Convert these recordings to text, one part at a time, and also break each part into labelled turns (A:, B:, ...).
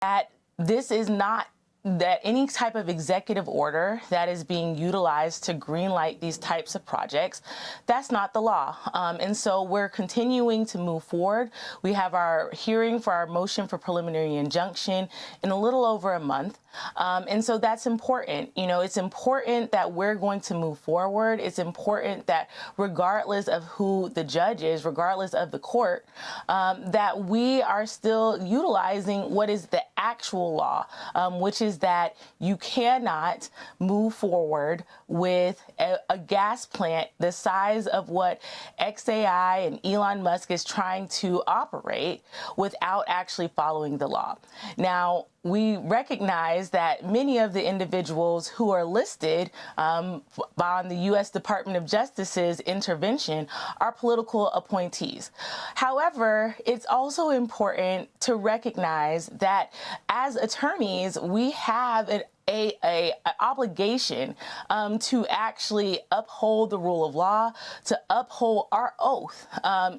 A: that this is not that any type of executive order that is being utilized to greenlight these types of projects, that's not the law. And so we're continuing to move forward. We have our hearing for our motion for preliminary injunction in a little over a month. And so that's important. You know, it's important that we're going to move forward. It's important that regardless of who the judge is, regardless of the court, that we are still utilizing what is the actual law, which is that you cannot move forward with a gas plant the size of what XAI and Elon Musk is trying to operate without actually following the law. Now, we recognize that many of the individuals who are listed on the U.S. Department of Justice's intervention are political appointees. However, it's also important to recognize that as attorneys, we have an obligation to actually uphold the rule of law, to uphold our oath,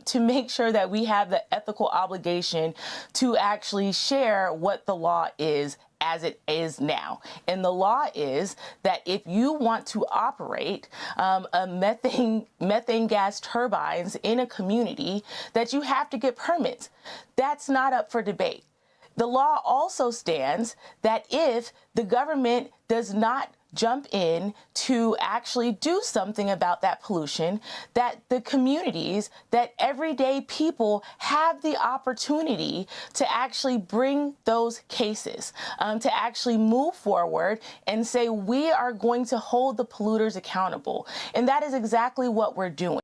A: to make sure that we have the ethical obligation to actually share what the law is as it is now. And the law is that if you want to operate a methane gas turbines in a community, that you have to get permits. That's not up for debate. The law also stands that if the government does not jump in to actually do something about that pollution, that the communities, that everyday people have the opportunity to actually bring those cases, to actually move forward and say, we are going to hold the polluters accountable. And that is exactly what we're doing.